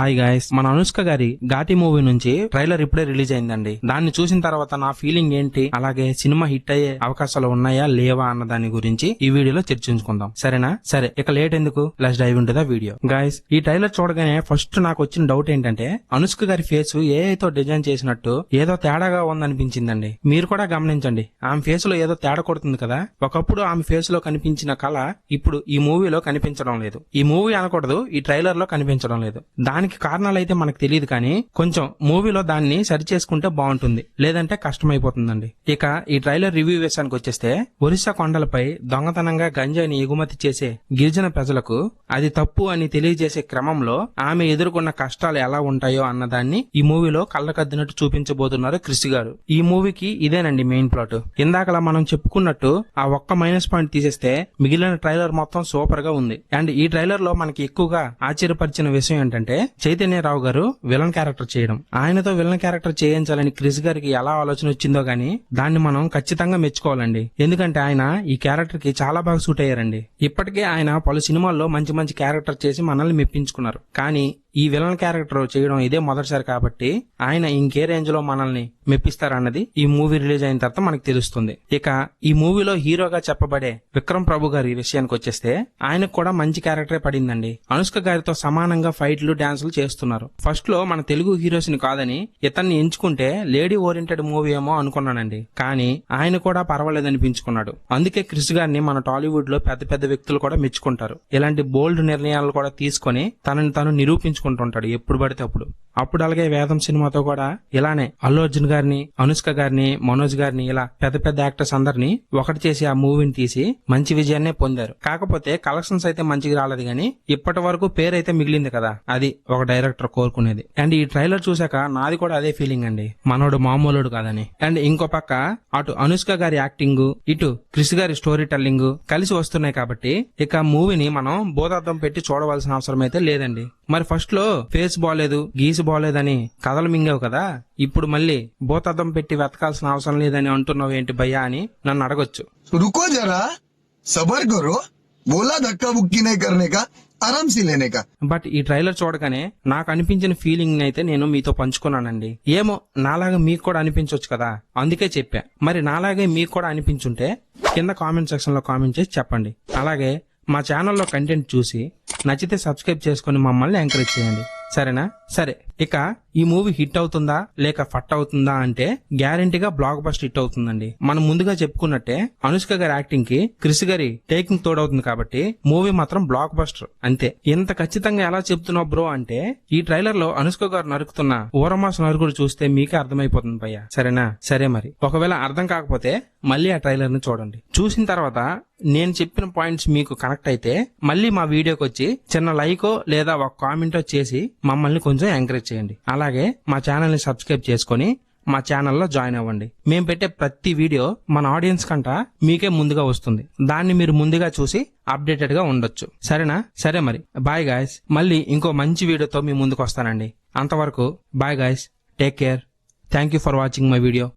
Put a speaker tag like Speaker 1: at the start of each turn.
Speaker 1: Hi guys, మన అనుష్క గారి Ghaati movie నుంచి ట్రైలర్ ఇప్పుడే రిలీజ్ అయిందండి. దాన్ని చూసిన తర్వాత నా ఫీలింగ్ ఏంటి, అలాగే సినిమా హిట్ అయ్యే అవకాశాలు ఉన్నాయా లేవా అన్న దాని గురించి ఈ వీడియోలో చర్చించుకుందాం. సరేనా? సరే, ఇక లేట్ ఎందుకు, let's dive into the video. Guys, ఈ ట్రైలర్ చూడగానే ఫస్ట్ నాకు వచ్చిన డౌట్ ఏంటంటే, అనుష్క గారి ఫేస్ ఏఐతో డిజైన్ చేసినట్టు ఏదో తేడాగా ఉందనిపించిందండి. మీరు కూడా గమనించండి, ఆమె ఫేస్ లో ఏదో తేడా కొడుతుంది కదా. ఒకప్పుడు ఆమె ఫేస్ లో కనిపించిన కళ ఇప్పుడు ఈ మూవీలో కనిపించడం లేదు. ఈ మూవీ అనకూడదు, ఈ ట్రైలర్ లో కనిపించడం లేదు. దానికి కారణాలు అయితే మనకు తెలియదు, కానీ కొంచెం మూవీలో దాన్ని సరి చేసుకుంటే బాగుంటుంది, లేదంటే కష్టమైపోతుందండి. ఇక ఈ ట్రైలర్ రివ్యూ విషయానికి వచ్చేస్తే, ఒరిస్సా కొండలపై దొంగతనంగా గంజాయిని ఎగుమతి చేసే గిరిజన ప్రజలకు అది తప్పు అని తెలియజేసే క్రమంలో ఆమె ఎదుర్కొన్న కష్టాలు ఎలా ఉంటాయో అన్నదాన్ని ఈ మూవీలో కళ్ళకద్దినట్టు చూపించబోతున్నారు క్రిష్ గారు. ఈ మూవీకి ఇదేనండి మెయిన్ ప్లాట్. ఇందాకలా మనం చెప్పుకున్నట్టు ఆ ఒక్క మైనస్ పాయింట్ తీసేస్తే మిగిలిన ట్రైలర్ మొత్తం సూపర్ గా ఉంది. అండ్ ఈ ట్రైలర్ లో మనకి ఎక్కువగా ఆశ్చర్యపరిచిన విషయం ఏంటంటే, చైతన్యరావు గారు విలన్ క్యారెక్టర్ చేయడం. ఆయనతో విలన్ క్యారెక్టర్ చేయించాలని క్రిష్ గారికి ఎలా ఆలోచన వచ్చిందో గానీ దాన్ని మనం ఖచ్చితంగా మెచ్చుకోవాలండి. ఎందుకంటే ఆయన ఈ క్యారెక్టర్ కి చాలా బాగా సూట్ అయ్యారండి. ఇప్పటికే ఆయన పలు సినిమాల్లో మంచి మంచి క్యారెక్టర్ చేసి మనల్ని మెప్పించుకున్నారు. కానీ ఈ విలన్ క్యారెక్టర్ చేయడం ఇదే మొదటిసారి కాబట్టి ఆయన ఇంకే రేంజ్ లో మనల్ని మెప్పిస్తారన్నది ఈ మూవీ రిలీజ్ అయిన తర్వాత మనకు తెలుస్తుంది. ఇక ఈ మూవీలో హీరోగా చెప్పబడే విక్రమ్ ప్రభు గారి విషయానికి వచ్చేస్తే, ఆయనకు కూడా మంచి క్యారెక్టరే పడిందండి. అనుష్క గారితో సమానంగా ఫైట్లు డాన్సులు చేస్తున్నారు. ఫస్ట్ లో మన తెలుగు హీరోస్ ని కాదని ఇతన్ని ఎంచుకుంటే లేడీ ఓరియంటెడ్ మూవీ ఏమో అనుకున్నానండి. కానీ ఆయన కూడా పర్వాలేదనిపించుకున్నాడు. అందుకే క్రిష్ గారిని మన టాలీవుడ్ లో పెద్ద పెద్ద వ్యక్తులు కూడా మెచ్చుకుంటారు. ఇలాంటి బోల్డ్ నిర్ణయాలు కూడా తీసుకొని తనని తాను నిరూపించుకుంటుంటాడు ఎప్పుడు పడితే అప్పుడు అలాగే వేదం సినిమాతో కూడా ఇలానే అల్లు అర్జున్ గారిని, అనుష్క గారిని, మనోజ్ గారిని ఇలా పెద్ద పెద్ద యాక్టర్స్ అందరినీ ఒకటి చేసి ఆ మూవీని తీసి మంచి విజయాన్నే పొందారు. కాకపోతే కలెక్షన్స్ అయితే మంచిగా రాలేదు, గానీ ఇప్పటి వరకు పేరైతే మిగిలింది కదా, అది ఒక డైరెక్టర్ కోరుకునేది. అండ్ ఈ ట్రైలర్ చూసాక నాది కూడా అదే ఫీలింగ్ అండి, మనోడు మామూలుడు కాదని. అండ్ ఇంకో పక్క అటు అనుష్క గారి యాక్టింగ్, ఇటు క్రిష్ గారి స్టోరీ టెల్లింగ్ కలిసి వస్తున్నాయి కాబట్టి ఇక మూవీని మనం బోధార్థం పెట్టి చూడవలసిన అవసరం అయితే లేదండి. మరి ఫస్ట్ లో ఫేస్ బాలేదు, గీసి బాలేదని కథలు మింగావు కదా, ఇప్పుడు మళ్ళీ బోధార్థం పెట్టి వెతకాల్సిన అవసరం లేదని అంటున్నావు ఏంటి భయ్యా అని నన్ను అడగొచ్చు.
Speaker 2: रुको जरा सबर करो, बोला धक्का बुक्की नहीं करने का, आराम से लेने का.
Speaker 1: బట్ ఈ ట్రైలర్ చూడగానే నాకు అనిపించిన ఫీలింగ్ అయితే నేను మీతో పంచుకున్నానండి. ఏమో నాలాగా మీకు కూడా అనిపించవచ్చు కదా, అందుకే చెప్పా. మరి నాలాగే మీకు కూడా అనిపించుంటే కింద కామెంట్ సెక్షన్ లో కామెంట్ చేసి చెప్పండి. అలాగే మా ఛానల్లో కంటెంట్ చూసి నచ్చితే సబ్స్క్రైబ్ చేసుకుని మమ్మల్ని ఎంకరేజ్ చేయండి. సరేనా? సరే, ఇక ఈ మూవీ హిట్ అవుతుందా లేక ఫట్ అవుతుందా అంటే గ్యారంటీగా బ్లాక్ బస్టర్ హిట్ అవుతుందండి. మనం ముందుగా చెప్పుకున్నట్టే అనుష్క గారి యాక్టింగ్ కి క్రిష్ గారి టేకింగ్ తోడవుతుంది కాబట్టి మూవీ మాత్రం బ్లాక్ బస్టర్ అంతే. ఇంత ఖచ్చితంగా ఎలా చెప్తున్నావు బ్రో అంటే, ఈ ట్రైలర్ లో అనుష్క గారు నరుకుతున్న ఊరమాస నరుగుడు చూస్తే మీకే అర్థమైపోతుంది భయ్యా. సరేనా? సరే, మరి ఒకవేళ అర్థం కాకపోతే మళ్ళీ ఆ ట్రైలర్ ని చూడండి. చూసిన తర్వాత నేను చెప్పిన పాయింట్స్ మీకు కనెక్ట్ అయితే మళ్ళీ మా వీడియోకి వచ్చి చిన్న లైకో లేదా ఒక కామెంటో చేసి మమ్మల్ని కొంచెం ఎంకరేజ్ చేయండి. అలాగే మా ఛానల్ ని సబ్స్క్రైబ్ చేసుకుని మా ఛానల్లో జాయిన్ అవ్వండి. మేము పెట్టే ప్రతి వీడియో మన ఆడియన్స్ కంట మీకే ముందుగా వస్తుంది. దాన్ని మీరు ముందుగా చూసి అప్డేటెడ్ గా ఉండొచ్చు. సరేనా? సరే, మరి బాయ్ గాయ్స్. మళ్ళీ ఇంకో మంచి వీడియోతో మీ ముందుకు వస్తానండి. అంతవరకు bye guys, take care. Thank you for watching my video.